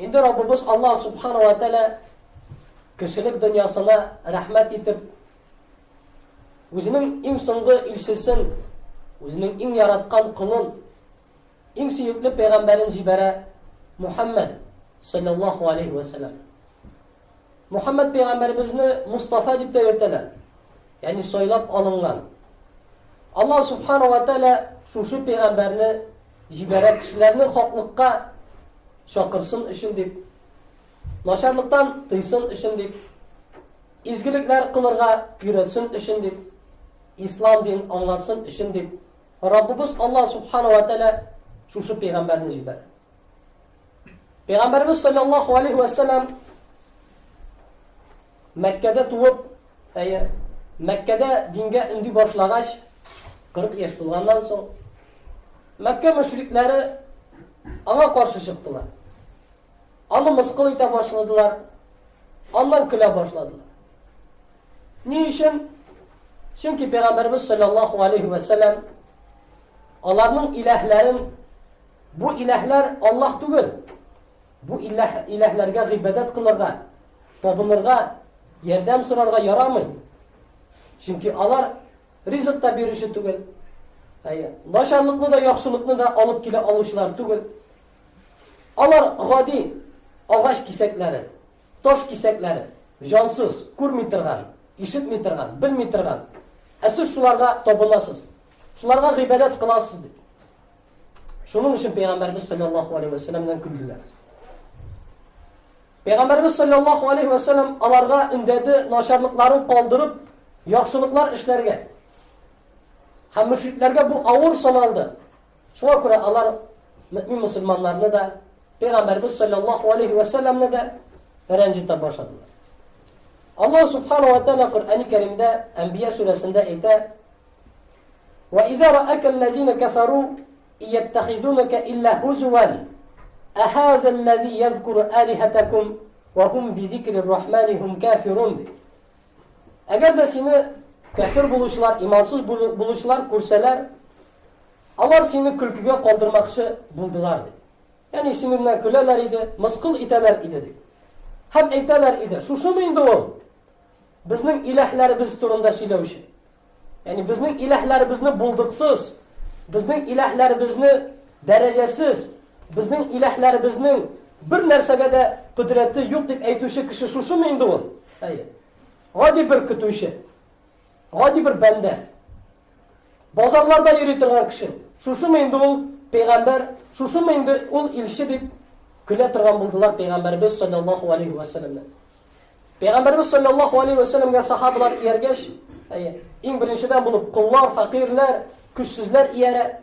Инде Раббыбыз Аллаһ Субханаһу ва Тааля кешелек дөньясына рәхмәт итеп, үзенең иң соңгы илчесен, үзенең иң яраткан кулын, иң сөекле пәйгамбәрен җибәрә, Мухаммад саллаллаһу алейхи ва саллям. Мухаммад пәйгамбәребезне Мустафа дип тә йөртәләр. Ягъни сайлап алынган. Аллаһ Субханаһу ва Тааля шушы пәйгамбәрне җибәрә кешеләрне хаклыкка чакырсын өчен дип, начарлыктан тыйсын өчен дип, изгелекләр кылырга өйрәтсен өчен дип, ислам дин аңлатсын өчен дип, Раббыбыз Аллаһ Субханаһу ва Тааля шушы пәйгамбәрне җибәрә. Пәйгамбәрбез саллаллаһу алейхи ва саллям Мәккәдә туып, Мәккәдә дингә инди башлагач, 40 яшь тулганнан соң, Мәккә мөшрикләре аңа каршы чыктылар. Аны мыскыл итә башладылар, аннан көлә башладылар. Ни өчен? Чөнки Пәйгамбәрбез саллаллаһу алейхи ва саллям аларның иләһләрен, бу иләһләр Аллаһ түгел, бу иләһләргә гыйбадәт кылырга, табынырга, ярдәм сорарга ярамый. Чөнки алар ризык та бирүче түгел. Начарлыкны да, яхшылыкны да алып килә алучылар түгел. Алар гади агач кисәкләре, таш кисәкләре, җансыз, күрми торган, ишетми торган, белми торган. Сез шуларга табынасыз. Шуларга гыйбадәт кыласыз дип. Шуның өчен Пәйгамбәрбез саллаллаһу алейхи ва саллямдан көлделәр. Пәйгамбәрбез саллаллаһу алейхи ва саллям аларга үндәде, начарлыкларын калдырып, яхшылыклар эшләргә. Һәм мөшрикләргә бу авыр саналды. Шуңа күрә алар мөмин мусламаннарны да, Пәйгамбәрбез саллаллаһу алейхи ва саллямны да рәнҗетә башладылар. Аллаһ Субханаһу ва Тааля Куръан-ы Кәримдә, Әнбия сүрәсендә әйтә: "Ва иза раъака аллазина кафару яттахидунка илля хузwan, ахаза аллази язкуру алихатакум ва хум би зикрир рахмани хум кафирун." Әгәр дә сине кафир булучылар, имансыз булучылар күрсәләр, алар сине көлкегә калдырмакчы булдылар ди. Ягъни сине белән көләләр иде, мыскыл итәләр иде ди. Һәм әйтәләр иде, шушымы инде ул? Безнең иләһләребез турында сөйләүче. Ягъни безнең иләһләребезне булдыксыз, безнең иләһләребезне дәрәҗәсез, безнең иләһләребезнең бер нәрсәгә дә кудрәте юк дип әйтүче кеше шушымы инде ул? Гади бер көтүче, гади бер бәндә, базарларда йөри торган кеше, шушымы инде ул пәйгамбәр, шушымы инде ул илче дип көлә торган булдылар Пәйгамбәрбез саллаллаһу алейхи ва саллямдан. Пәйгамбәрбез саллаллаһу алейхи ва саллямга сахабалар ияргәч, иң беренчедән булып куллар, фақирләр, көчсезләр иярә.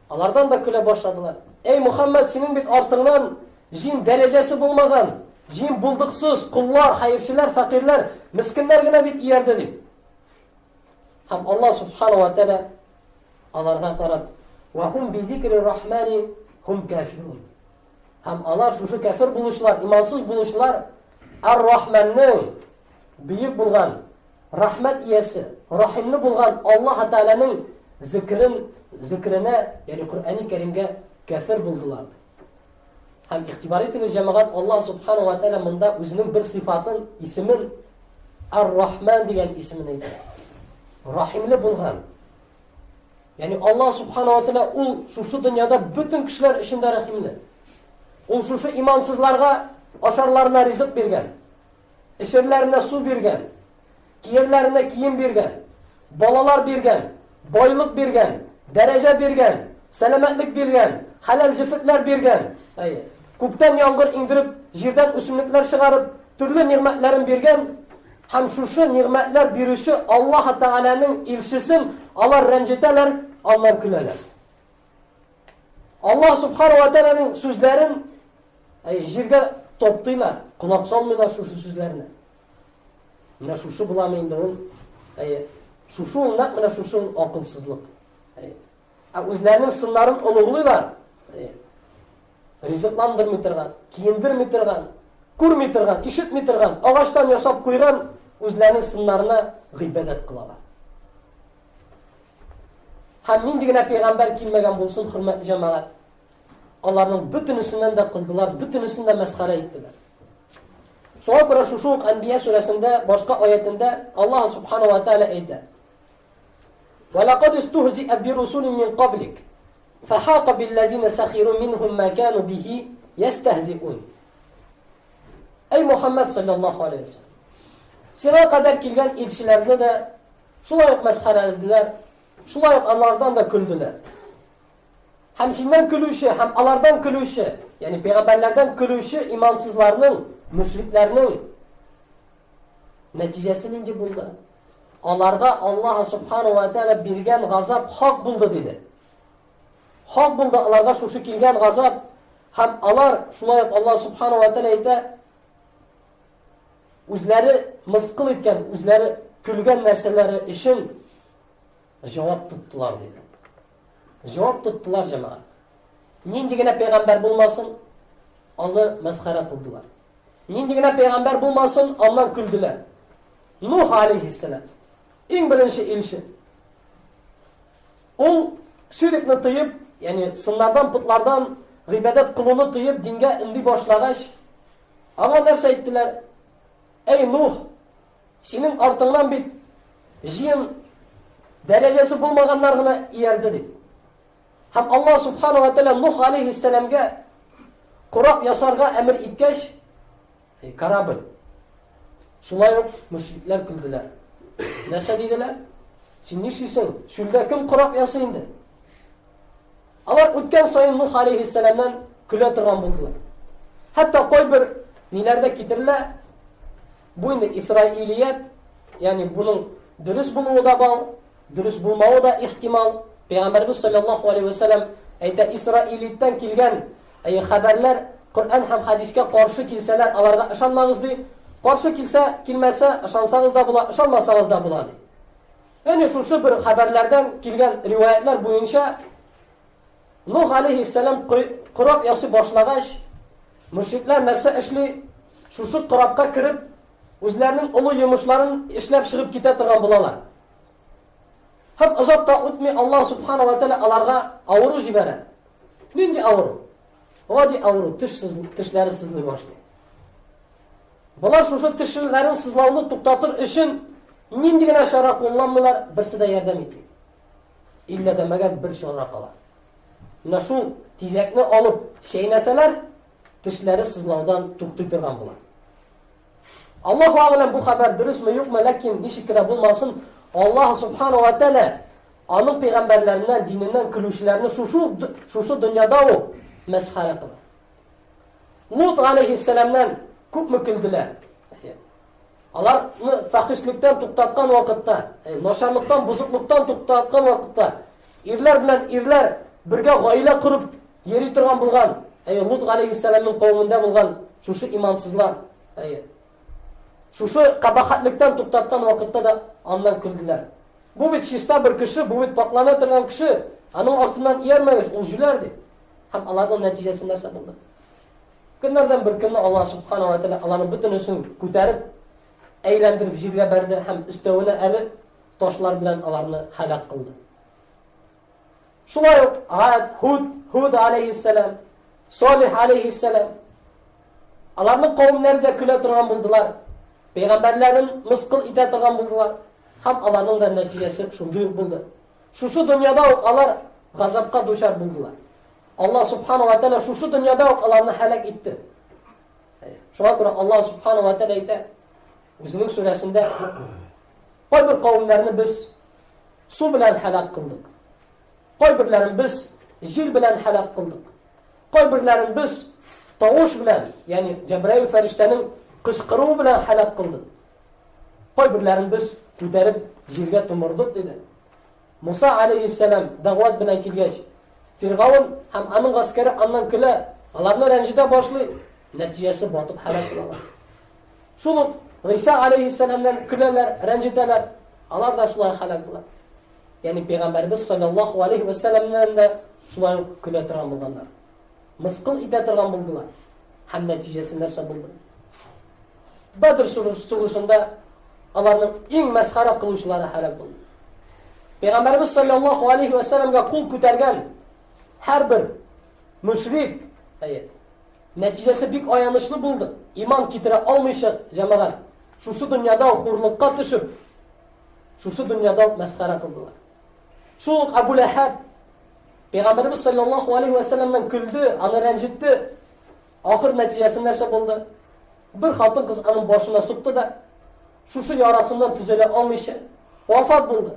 Алардан да көлә башладылар. Эй Мухаммад, синең бит артыңнан җин дәрәҗәсе булмаган, җин булдыксыз, куллар, хәерчеләр, фақирләр, мискиннәр генә бит иярде дип. Һәм Аллаһ Субханаһу ва Тааля аларга карап: "Ва хум би зикрир рахмани хум кафирун." Һәм алар шушы кафир булучылар, имансыз булучылар Ар-Рахманның, бөек булган, рахмәт иясе, рахимле булган Аллаһ Тааляның зикренә, ягъни Куръан-ы Кәримгә кафир булдылар. Һәм игътибар итегез җәмәгать, Аллаһ Субханаһу ва Тааля монда үзенең бер сыйфатын, исемен Ар-Рахман дигән исемен әйтә. Рахимле булган. Ягъни Аллаһ Субханаһу ва Тааля ул шушы дөньяда бөтен кешеләр өчен дә рахимле. Ул шушы имансызларга ашарларына ризык биргән, эшерләренә су биргән, киерләренә кием биргән, балалар биргән, байлык биргән, дәрәҗә биргән, сәламәтлек биргән, халал җифетләр биргән. Күктән яңгыр иңдереп, җирдән үсемлекләр чыгарып, төрле нигъмәтләрен биргән. Һәм шушы нигъмәтләр бирүче Аллаһ Тааляның илчесен алар рәнҗетәләр, аннан көләләр. Аллаһ Субханаһу ва Тааляның сүзләрен җиргә топтыйлар, кулак салмыйлар шушы сүзләренә. Менә шушы буламы инде ул? Шушы ул нәкъ менә шушы акылсызлык. Үзләренең сыннарын олуглыйлар. Ризыкландырмый торган, киендермий торган, күрми торган, ишетми торган, агачтан ясап куйган үзләренең сыннарына гыйбадәт кылалар. Һәм нинди генә пәйгамбәр килмәгән булсын, хөрмәтле җәмәгать, Onlarning bütünüsinden de kıldılar, bütünüsinden de meskhara ettiler. Şuna göre şu Enbiya suresinde başka ayetinde Allah subhanahu wa ta'ala ayet. وَلَقَدْ اسْتُهْزِئَ بِرُسُلٍ مِّنْ قَبْلِكَ فَحَاقَ بِالَّذِينَ سَخِرُوا مِنْهُمْ مَا كَانُوا بِهِ يَسْتَهْزِئُونَ. Ey Muhammed sallallahu aleyhi ve sellem, sana kadar gelgen elçilerine de şulayıp meskhara ettiler, şulayıp Allah'tan da küldüler. Hem sinden külüşü, hem Allah'tan külüşü, yani peygamberlerden külüşü imansızlarının, müşriklerinin neticesi neydi buldu? Onlarda Allah subhanahu ve teala birgen gazap hak buldu dedi. Hak buldu onlarda şu kilgen gazap, hem Allah şulayıp Allah subhanahu ve teala ete o'zlari misqil etgan, o'zlari kulgan narsalari için javob tutdilar dedi. Javob tutdilar jamoat. Nendigina payg'ambar bo'lmasin, Allah masxara qildilar. Nendigina payg'ambar bo'lmasin, ondan kuldilar. Nuh alayhissalom eng birinchi elchi. O shirkni tiyib, ya'ni sinlardan, putlardan g'ibodat qiluvni tiyib dinga indi boshlagach, ana narsa aytdilar. Ey Nuh, senin ortingdan bir jiyin derecesi bulmaganlarına iyerdi dedi. Hem Allah subhanahu wa ta'ala Nuh aleyhisselamga Qur'oq yasarga emir etgach, karabil. Şulay yok, müşrikler güldüler. Nerse dediler? Sen ne şeysin? Şulda kim Qur'oq yasayındı? Allah o'tgan soyun Nuh aleyhisselamdan küle turgan buldular. Hatta koy bir nelerde getirirler. Bu indi İsrailiyet, yani bunun dürüst buluğu da bal, dürüst bulmağı da ihtimal. Peygamberimiz sallallahu aleyhi ve sellem ayta İsrailiyetten kelgen haberler Kur'an hem hadiske karşı kilseler alarga ışanmağız di. Karşı kilse kilmese ışansanız da bula, ışanmasanız da bula di. Yani şu bir haberlerden kelgen rivayetler boyunca Nuh aleyhisselam Qur'oq yası başlagaç müşrikler nerse işli şu Qur'oqqa kirib o'zlarining ulu yumushlarını ishlab chiqib keta turgan bo'lalar. Hep azobda o'tmay Allah subhanahu va taolo ularga avru jiberadi. Nindi avru? Vodi avru, tishlari sızlay boshlaydi. Bular shu tishlarini sızlavni to'xtatib uchun nindigina chora qo'llanmalar, birsida yordam etmaydi. İlla demagan bir chora qolar. Mana shu tezakni olib shaynasalar, tishlari sızlavdan to'xtay turgan bo'ladi. Allahu a'lam bu haber dürüst mü yok mu? Lakin nişikine bulmasın. Allah subhanahu wa ta'ala onun peygamberlerinden, dininden külüşlerini şu dünyada o mezhara kılar. Lut aleyhisselamdan küp mü küldüler? Allah fahişlikten tuktatkan vakitte, naşarlıktan, bozukluktan tuktatkan vakitte, irler bilen irler birge gaile kurup yeri turgan bulgan, Lut aleyhisselamın kavminde bulgan şu imansızlar, şu kabahatlikten tuktatkan vakitte de ondan küldüler. Bu bir şista bir kişi, bu bir patlana turgan kişi, onun altından iyermeyiz, o jülerdi. Hem Allah'ın neticesinde buldu. Günlerden bir günde Allah subhanahu wa ta'ala Allah'ın bütün üstünü ko'tarib, eğlendirip jirge berdi, hem üstevine eli taşlar bilen Allah'ını halak kıldı. Şulay Hud aleyhisselam, Salih aleyhisselam, Allah'ın kavimleri de küle turgan buldular. Peygamberlerin mıskıl ite turgan buldular. Hem Allah'ın da neticesi şunday buldu. Şu dünyada Allah gazapka düşer buldular. Allah subhanahu wa ta'ala şu dünyada Allah'ını helak etti. Şuna göre Allah subhanahu wa ta'ala ite Özünün suresinde koy bir kavimlerini biz su bilen helak kıldık. Koy birlerini biz jil bilen helak kıldık. Koy birlerini biz tavuş bilen, yani Cebrail feriştenin kışkırığı bilen helak kıldık. Koy birlerini biz ko'tarib jirga tumurdik dedi. Musa aleyhisselam davat bilen kelgach, Fir'avn ham onun askari ondan kula, ularni ranjida boshlaydi. Neticesi botib halok bo'ladi. Shuni İsa aleyhisselamdan kulalar, ranjidalar, ular da shulay halok bo'ladi. Ya'ni Peygamberimiz sallallahu aleyhi ve sellem'den de shulay kula turgan bo'lganlar. Misqil ita turgan bo'ldilar. Ham neticesi narsa bo'ldi. Badr sug'ushunda ularning eng masxara qiluvchilari halok bo'ldi. Peygamberimiz sallallahu aleyhi ve sellem'ga qo'l ko'targan har bir müşrik. Neticesi bik ayanışlı buldu. İman kitire almayacak cemaat. Şu dünyada hurlukka düşüp, şu dünyada meskara kıldılar. Şu Ebu Leheb, Peygamberimiz sallallahu aleyhi ve sellem'den küldü, anı rencitti. Ahir neticesi nerse buldu? Bir hatun kız onun başına sıktı da, şu yarasından tüzele almayacak, vefat buldu.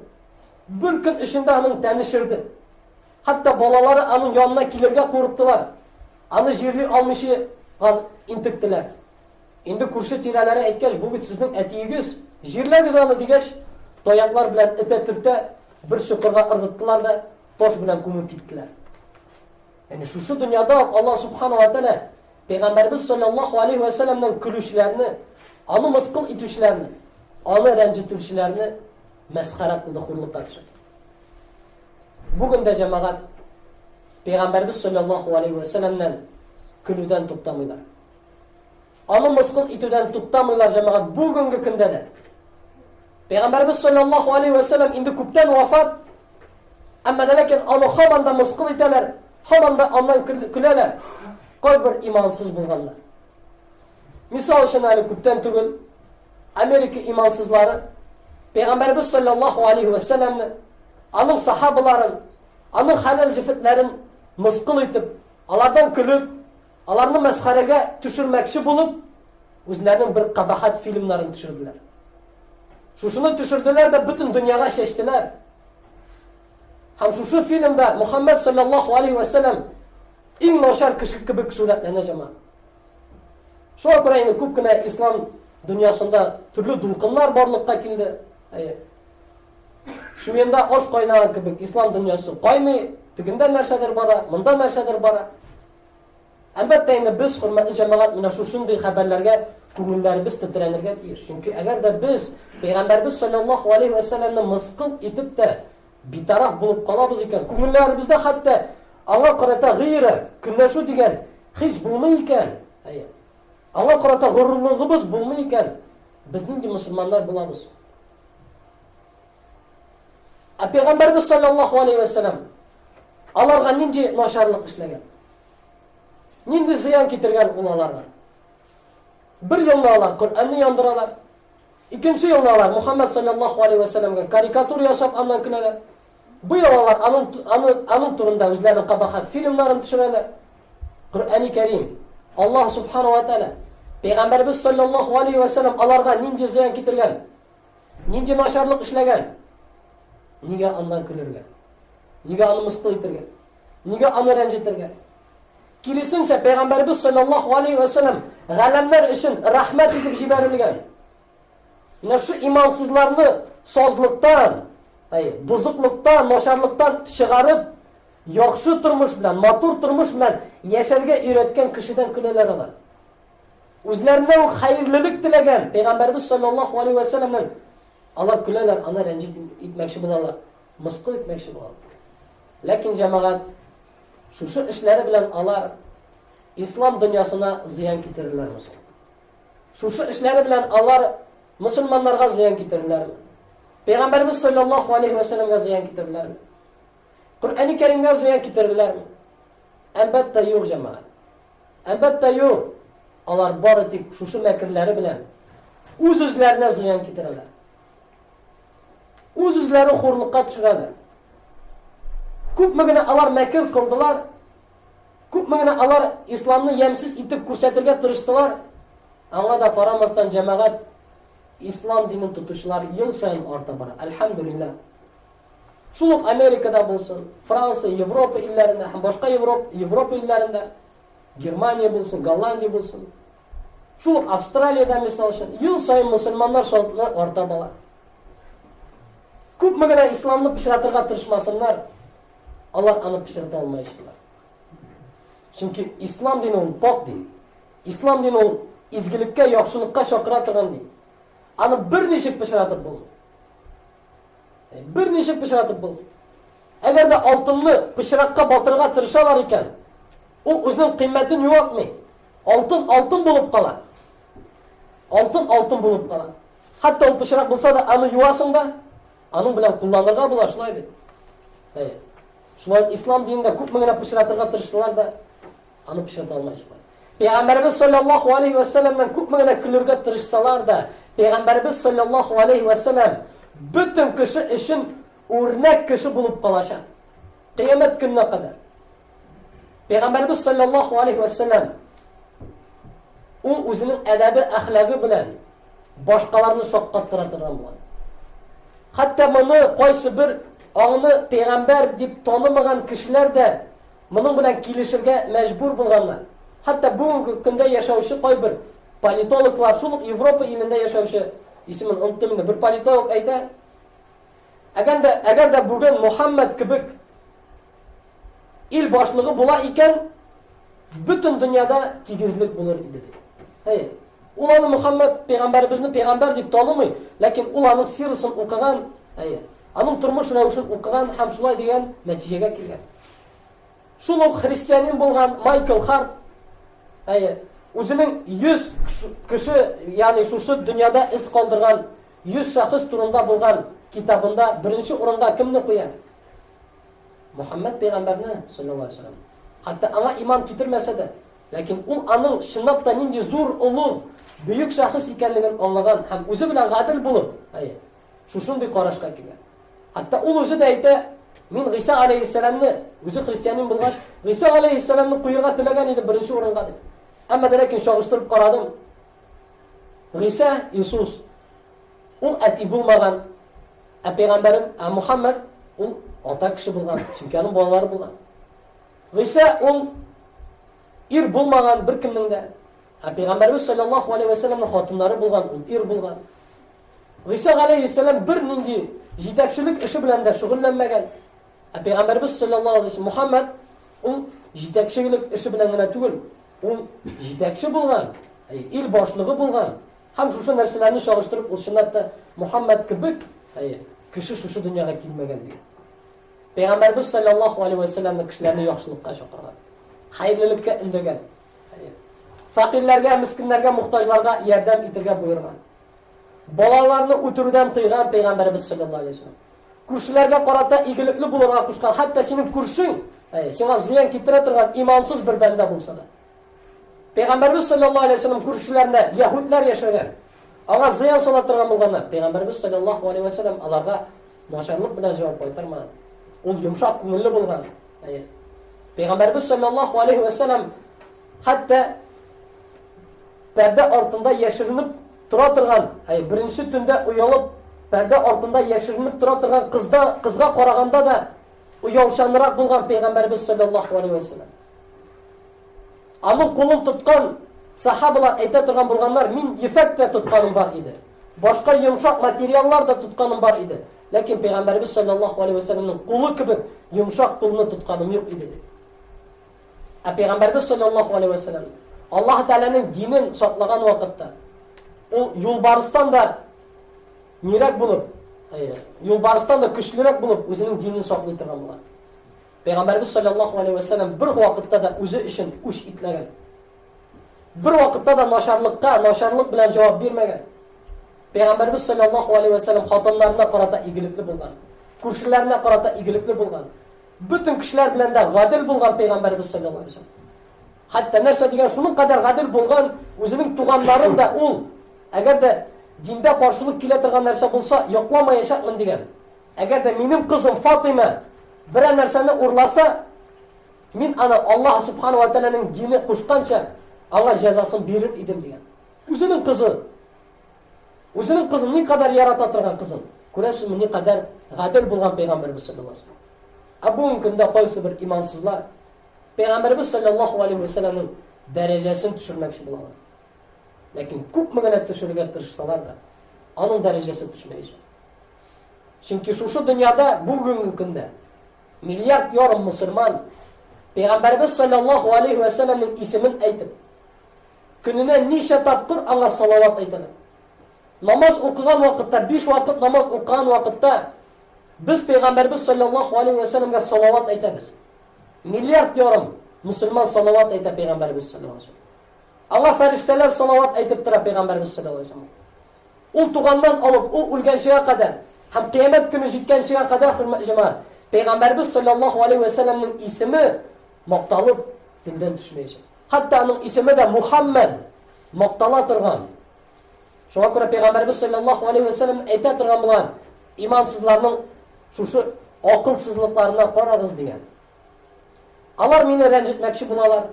Bir gün içinde onun tanışırdı. Hatta balaları onun yanına kilirge korktular. Anı jirli almışı intiktiler. Indi kurşu tirelere etkeş, bu bit sizin etiğiniz. Jirlegiz anı digeç, dayaklar bilen ete türte bir şükürge ırgıttılar da toş bilen kumut gittiler. Yani şu dünyada Allah subhanahu wa ta'ala Peygamberimiz sallallahu aleyhi ve sellem'den külüşlerini, anı mıskıl itüşlerini, anı rencitüşlerini meskara kıldı, hurluk açık. Bugün de cemaat Peygamberimiz sallallahu aleyhi ve sellem'den külüden tuttamıyorlar. Anı mıskıl itüden tuttamıyorlar cemaat bugünkü günde de. Peygamberimiz sallallahu aleyhi ve sellem indi küpten vefat ama lakin anı hamanda mıskıl iteler, hamanda ondan küleler. Koy bir imansız bulganlar. Misal için hani küpten tügül Amerika imansızları Peygamberimiz sallallahu aleyhi ve sellem'le anın sahabaların, anın halal cifitlerin mıskıl itip, alardan külüp, alarını meskarege düşürmekçi bulup, özlerinin bir kabahat filmlerini düşürdüler. Şunu düşürdüler de bütün dünyaya şeştiler. Hem şu filmde Muhammed sallallahu aleyhi ve sellem en noşar kişi gibi suretleneceğim. Şu Kur'an'ın küpküne İslam dünyasında türlü dulkınlar varlıkta kildi. Şu yanda hoş kaynağı gibi İslam dünyası kaynı, tıgında nersedir bara, mında nersedir bara. Elbette yine biz hürmetli cemaat yine şu şunday haberlerge kümüllerimiz titrenirge diyor. Çünkü eğer de biz Peygamberimiz sallallahu aleyhi ve sellem'le mıskıl itip de bir taraf bulup kalabız iken, kümüllerimizde hatta Allah Kur'an'da gıyre, künleşu diyen his bulmayken, Allah Kur'an'da gururluğumuz bulmayken, biz nince Müslümanlar bulamız. Peygamberimiz sallallahu aleyhi ve sellem Allah'a nince naşarlık işlegen, nince ziyan getirgen ulalarlar. Bir yollarlar, Kur'an'ı yandıralar. İkinci yollarlar, Muhammed sallallahu aleyhi ve sellem'e karikatür yaşap andan küneler. Bu yollar anın turunda özlerinin kabahat filmlerini düşürerler. Kur'an-ı Kerim, Allah subhanahu wa ta'ala Peygamberimiz sallallahu aleyhi ve sellem alarga nince ziyan getirgen, nince naşarlık işlegen, niye andan külürgen, niye anı mıskıl itirgen, niye anı rencitirgen. Kilisinse Peygamberimiz sallallahu aleyhi ve sellem galemler için rahmet edip jiberilgen. Yine şu imansızlarını sozluktan, bozukluktan, noşarlıktan çıkarıp yakşı turmuş bilen, matur turmuş bilen yaşarga üretken kişiden küleler alar. Özlerine o hayırlılık dilegen Peygamberimiz sallallahu aleyhi ve sellem'den Allah küleler, ana rencit etmekşi bularlar, mıskıl etmekşi bularlar. Lakin cemaat şu işleri bilen alar İslam dünyasına ziyan getirirler mi? Şu işleri bilen alar Müslümanlarga ziyan getirirler mi? Peygamberimiz sallallahu aleyhi ve sellem'e ziyan getirirler mi? Kur'an-ı Kerim'e ziyan getirirler mi? Elbette yok cemaat. Elbette yok. Alar baritik şu mekirleri bilen özlerine ziyan getirirler. Özleri hurlukka düşürürler. Küpmegine alar mekir kıldılar. Küpmegine alar İslam'ını yemsiz itip kursetirge tırıştılar. Ama da paramastan cemaat İslam dinin tutuşları yıl sayın orta bara. Elhamdülillah. Şuluk Amerika'da bulsun, Fransa, Avrupa illerinde, başka Avrupa illerinde, Germanya bulsun, Gollandiya bulsun. Şuluk Avustralya'da misal için yıl sayın Müslümanlar soğuklar orta bara. Küpmegine İslam'ını pişiratırga tırışmasınlar. Allah anı pişirte olmayışırlar. Çünkü İslam dini onun pok din. İslam dini onun izgilikке, yakşılıkka şokıratırgan din. Anı bir neşik pişiratır bulun. Bir neşik pişiratır bulun. Eğer de altınlı pişirakka batırga tırışalar iken o özünün kıymetini yoğaltmay. Altın bulup kalar. Altın bulup kalar. Hatta o pişirak bulsa da anı yuvasın da anın bilen kullanırga bulaşılaydı. Evet. Şunlar İslam dininde küpmegine pişiratırga tırıştılar da аны пешерә алмаячак. Пәйгамбәрбез саллаллаху алейхи ва салламнан күпме генә көлергә тырышсалар да, Пәйгамбәрбез саллаллаху алейхи ва саллам бөтен кеше өчен үрнәк кеше булып калачак. Кыямәт көненә кадәр. Пәйгамбәрбез саллаллаху алейхи ва саллам ул үзенең әдәбе, әхлагы белән башкаларны шаккаттыра торган була. Хәтта моны кайсы бер аңны пәйгамбәр дип танымаган кешеләр дә моның белән килешергә мәҗбүр булганнар. Хәтта бүгенге көндә яшәүче кайбер политологлар, шул Европа илендә яшәүче, исемен оныттым, бер политолог әйтә, әгәр дә бүген Мухаммад кебек ил башлыгы була икән, бөтен дөньяда тигезлек булыр иде. Ул аны Мухаммад пәйгамбәрбезне пәйгамбәр дип танымый, ләкин ул аның сирасын укыган, аның тормыш рәвешен укыган һәм шулай дигән нәтиҗәгә килгән. Шул ук христианин булган Майкл Харт, үзенең 100 кеше, ягъни шушы дөньяда из калдырган 100 шәхес турында булган китабында беренче урынга кемне куя? Мухаммад пәйгамбәрне саллаллаху алейхи ва саллям. Хәтта аңа иман китермәсә дә, ләкин ул аның чынлап та нинди зур, улуг, бөек шәхес икәнлеген аңлаган һәм үзе белән гадел булып, шушындый карашка килгән. Хәтта ул үзе дә әйтә, мин Гыйса алейхиссаламны, үзе христианин булгач, Гыйса алейхиссаламны куярга теләгән иде беренче урынга дип. Әмма дә ләкин чагыштырып карадым. Гыйса, Иисус, ул әти булмаган, пәйгамбәрем, Мухаммад, ул ата кеше булган, чөнки аның балалары булган. Гыйса ул ир булмаган бер кемнең дә, пәйгамбәрбез саллаллаху алейхи ва салламның хатыннары булган, ул ир булган. Гыйса алейхиссалам бер нинди җитәкчелек эше белән дә шөгыльләнмәгән. Пәйгамбәрбез саллаллаху алейхи ва Мухаммад ул җитәкчелек эше белән генә түгел, ул җитәкче булган, ил башлыгы булган. Һәм шушы нәрсәләрне чагыштырып, ул чынлап та Мухаммад кебек кеше шушы дөньяга килмәгән ди. Пәйгамбәрбез саллаллаху алейхи ва салламның кешеләрне яхшылыкка чакырган, хәерлелеккә өндәгән, фақирләргә, мискиннәргә, мухтаҗларга ярдәм итәргә буйырган. Балаларны үтерүдән тыйган Пәйгамбәрбез саллаллаху алейхи ва саллям. Күршеләргә карата игелекле булырга кушкан, хәтта синең күршең, сиңа зыян китерә торган имансыз бер бәндә булса да. Пәйгамбәрбез саллаллаху алейхи ва саллям күршеләрендә яһудлар яшәгән. Аңа зыян сала торган булганнар. Пәйгамбәрбез саллаллаху алейхи ва саллям аларга начарлык белән җавап кайтармаган. Ул йомшак күңелле булган. Пәйгамбәрбез саллаллаху алейхи ва саллям хәтта пәрдә артында яшеренеп тора торган, беренче төндә уялып, пәрдә артында яшеренеп тора торган кызга караганда да уялчанрак булган Пәйгамбәрбез саллаллаху алейхи ва саллям. Аның кулын тоткан сахабалар әйтә торган булганнар, мин ефәктә тотканым бар иде. Башка йомшак материаллар да тотканым бар иде. Ләкин Пәйгамбәрбез саллаллаху алейхи ва салламның кулы кебек йомшак кулны тотканым юк иде. Пәйгамбәрбез саллаллаху алейхи ва саллям Аллаһ Тәгаләнең динен саклаган вакытта ул юлбарыстан да нирәк булып, юлбарыстан да көчлерәк булып үзенең динен саклый торган була. Пәйгамбәрбез саллаллаху алейхи ва саллям бер вакытта да үзе өчен үч итмәгән. Бер вакытта да начарлык белән җавап бирмәгән. Пәйгамбәрбез саллаллаху алейхи ва саллям хатыннарына карата игелекле булган, күршеләренә карата игелекле булган, бөтен кешеләр белән дә гадел булган Пәйгамбәрбез саллаллаху алейхи ва саллям. Хәтта нәрсә дигән шуның кадәр гадел булган, үзенең туганнарын да ул, әгәр дә диндә каршылык килә торган нәрсә булса, якламаячакмын дигән. Әгәр дә минем кызым Фатыйма бер нәрсәне урласа, мин аны Аллаһ субхану ва тааляның дине кушканча аңа җәзасын бирер идем дигән. Үзенең кызын ни кадәр ярата торган кызын. Күрәсезме, ни кадәр гадел булган Пәйгамбәрбез саллаллаху алейхи ва саллям. Бүгенге көндә кайсы бер имансызлар Пәйгамбәрбез саллаллаху алейхи ва салламның дәрәҗәсен төшермәкче булалар. Ләкин күпме генә төшерергә тырышсалар да, аның дәрәҗәсе төшмәячәк. Чөнки шушы дөньяда бүгенге көндә миллиард ярым мусульман Пәйгамбәрбез саллаллаху алейхи ва салламның исемен әйтеп, көненә ничә тапкыр аңа салават әйтәләр. Намаз укыган вакытта, 5 вакыт намаз укыган вакытта без Пәйгамбәрбез саллаллаху алейхи ва салламга салават әйтәбез. Миллиард ярым мусульман салават әйтә Пәйгамбәрбез саллаллаху алейхи ва саллям. Аңа фәрештәләр салават әйтеп тора Пәйгамбәрбез саллаллаху алейхи ва саллям. Ул туганнан алып, ул үлгәнчегә кадәр һәм кыямәт көне җиткәнчегә кадәр, хөрмәтле җәмәгать, Пәйгамбәрбез саллаллаху алейхи ва салламның исеме макталып, Dilden düşmeyecek. Hatta onun ismi de Muhammed. Maqtala turgan. Şuna göre Peygamberimiz sallallahu aleyhi ve sellem ayta turgan bilan imansızlarning şu akılsızlıklarına qaragız degan. Alar meni ranjitmoqchi bo'lalar,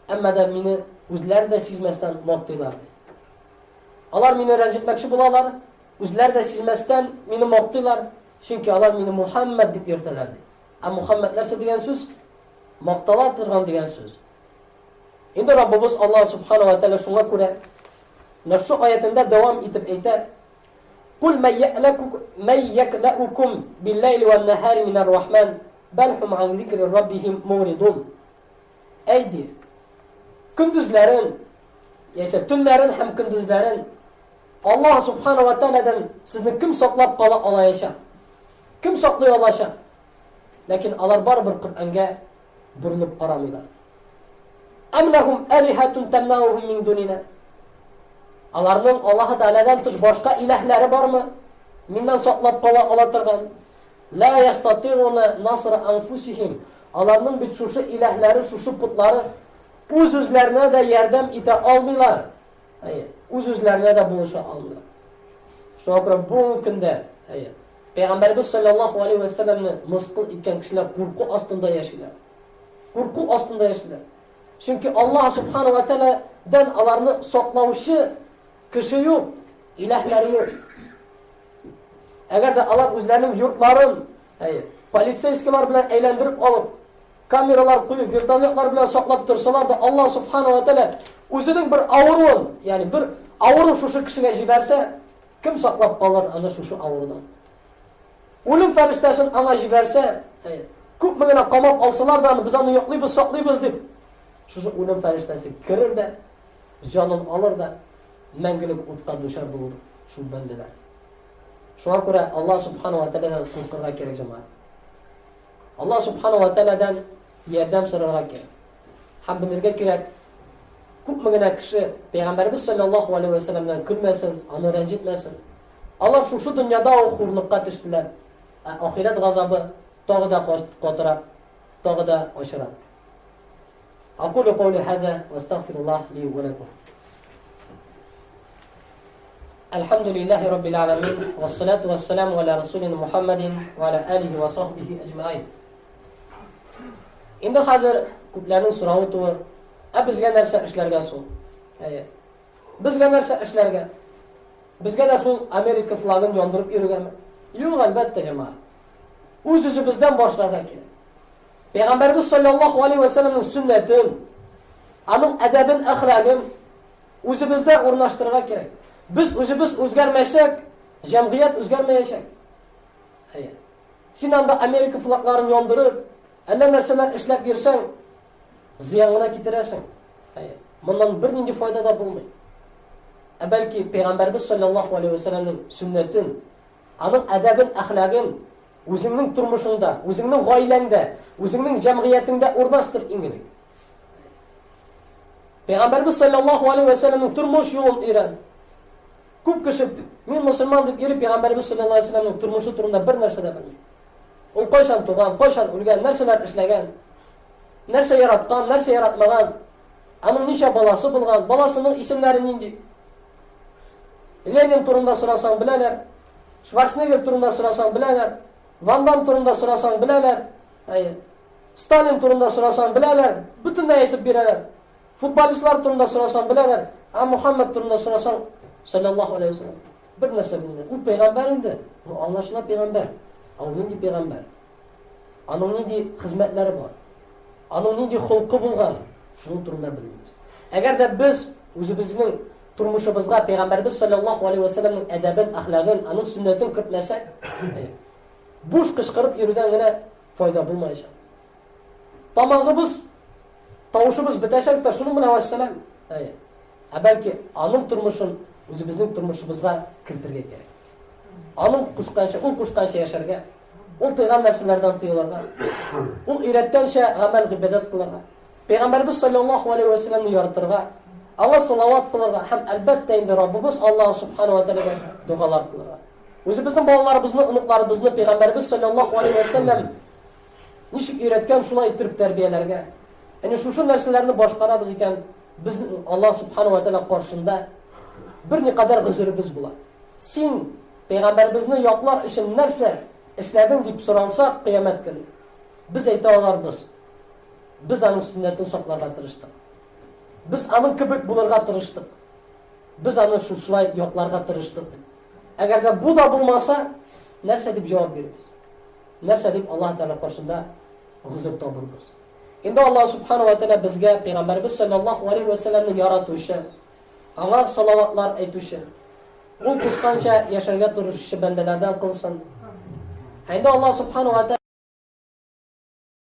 ammo da meni o'zlari de sezmasdan maqtaylar. Alar meni ranjitmoqchi bo'lalar, o'zlari de sezmasdan meni maqtaylar, chunki alar meni Muhammad deb yurtalar. Muhammad narsa degan so'z maqtala turgan degan so'z. Endi Rabbimiz Allah subhanahu va taolo shunga ko'ra şu oyatında devam etib aytadi: "Kul men yaklaukum bil-layli wan-nahari minar-rahman bal hum an zikri rabbihim muridun." Aydi. Gündüzlerin, ya'ni tunlarin ham gündüzlerin Allah subhanahu va taoladan sizni kim saqlab qola olaycha? Kim saqlay olasha? Lekin ular baribir Qur'onga burilib qaramaylar. Am lahum alihatun tamna'uhum min dunina? Alarning Alloh taoladan tush boshqa ilahlari bormi? Mendan saqlab qola olatirgan. La yastati'una nasra anfusihim. Alarning bitshushu ilahlari, shushu putlari o'z-o'zlarına da yordam eta olmaylar. O'z-o'zlarına da bo'lisha olmaylar. Shunga bu kunda Peygamberimiz sallallohu alayhi ve sellemni misqil etgan kishilar qo'rquv ostida yashaylar. Qo'rquv ostida yashaylar. Chunki Alloh subhanahu va taoladan ularni saqlovchi kishi yo'q, ilahlari yo'q. Agarda ular o'zlarining yurtlarini politsiyskilar bilan aylantirib olib, kameralar qo'yib, vertolyotlar bilan saqlab tursalar da Alloh subhanahu va taolo o'zining bir avruun, ya'ni bir avru shu kishiga jibarsa, kim saqlab qolar ana shu avrudan? O'lim farishtasini anga jibarsa, ko'pmagina qamab olsalar-da biz uni yo'qlaymiz, saqlaymiz deb shu o'lim farishtasi kirarda, jonini olarda, mangulik o'tqa dushar bo'lur shu bandalar. Shunga ko'ra Alloh subhanahu va taoladan qo'rqirga kerak jamoat. Alloh subhanahu va taoladan yordam so'rashga kerak. Ham bilirga kerak. Ko'pmagina kishi Payg'ambarimiz sallallohu alayhi va sallamdan kulmasin, uni ranjitmasin. Alloh shu dunyoda xo'rliqqa tushdilar. Oxirat g'azobi tog'ida qotirab, tog'ida oshiradi. Aqulu qawli hadha va astaghfirullah li va lakum. Alhamdulillahi rabbil alamin wassalatu wassalamu ala rasulina Muhammadin va ala alihi va sahbihi ajma'in. Endi hozir ko'plarning so'rovi to'g'ri. Bizga narsa ishlarga so'ng. Bizga narsa ishlarga. Bizga da shu Amerika flagini yondirib yurganmi? Yo'q, albatta jamoat. O'z-o'zimizdan boshlarga kerak. Payg'ambarimiz sollallohu alayhi va sallamning sunnatin, uning adabin, axloqin o'zimizda o'rnashtirishga kerak. Biz o'zimiz o'zgarmasak, jamiyat o'zgarmayacak. Sen anda Amerika flaglarini yondirib, alla narsalar ishlab yursang, ziyonga ketirasan. Bundan bir nechta foyda da bo'lmaydi. Balki Payg'ambarimiz sollallohu alayhi va sallamning sunnatin, uning adabin, axloqin o'zingning turmushingda, o'zingning oilangda, o'zingning jamiyatingda o'rnashtir ingilik. Payg'ambarimiz sollallohu alayhi va sallamning turmush yo'lini o'rgan. Ko'p kishi men musulmon deb yurib Payg'ambarimiz sollallohu alayhi va sallamning turmushi turida bir narsa da bilmaydi. U qachon tug'an, qachon o'lgan, narsalar ishlagan, narsa yaratgan, narsa yaratmagan, uning necha bolasi bo'lgan, bolasining ismlarini endi Lenin turunda so'rasang bilalar, Schwarzenegger turunda so'rasang bilalar, Van Damme turunda so'rasang bilalar, Stalin turunda so'rasang bilalar, butunlay aytib beralar. Futbolchilar turunda so'rasang bilalar, Muhammad turunda so'rasang sallallohu alayhi vasallam bir narsa bilmaydi. U payg'ambar edi. U anglashilgan payg'ambar. Uning payg'ambar. Uning xizmatlari bor. Uning xulqi bo'lgan. Shuni turunda bilmaymiz. Agarda biz o'zimizning turmushimizga Payg'ambarimiz sallallohu alayhi vasallamning adabin, axloqin, uning sunnatini kiritmasak, bo'sh qishqirib yurgangina foyda bo'lmaydi. Tomog'imiz, tovushimiz bitashakda shuni bilan vassalam. Balki uning turmushin o'zimizning turmushimizga kirtirgan kerak. Uning qushqancha yasharga, u qilgan narsalardan tiyilirga, u o'rgatgancha amal ibodat qilarga, Payg'ambarimiz sallallohu alayhi vasallamni yoritirga, Allah salavat qilarga ham albatta endi Robbimiz Alloh subhanahu va taolaga duolar qilarga. O'zimizning bolalarimizni, unuqlarimizni Payg'ambarimiz sallallohu alayhi vasallam nishib o'rgatgan shuni aytib tarbiyalarga, Yani şu narsalarni boshqaramiz ekan, biz Alloh subhanahu va taolo qarshısında bir ne kadar huzurimiz bo'ladi. Sen payg'ambarimizni yoqlar uchun narsa ishlading deb so'ralsa qiyomat kuni biz ayta olamiz. Biz uning sunnatini saqlashga tirishdik. Biz uning kibik bo'larga tirishdik. Biz uni shunday yoqlarga tirishdik. Agarda bu da bo'lmasa, narsa deb javob beramiz. Narsa deb Alloh taolo qarshısında huzur topamiz. Endi Alloh subhanahu va taolo bizga payg'ambarimiz sollallohu alayhi va sallamni yaratuvchi, anga salovatlar aytuvchi, u qo'shqancha yasharga turuvchi bandalardan qilsin. Endi Alloh subhanahu va taolo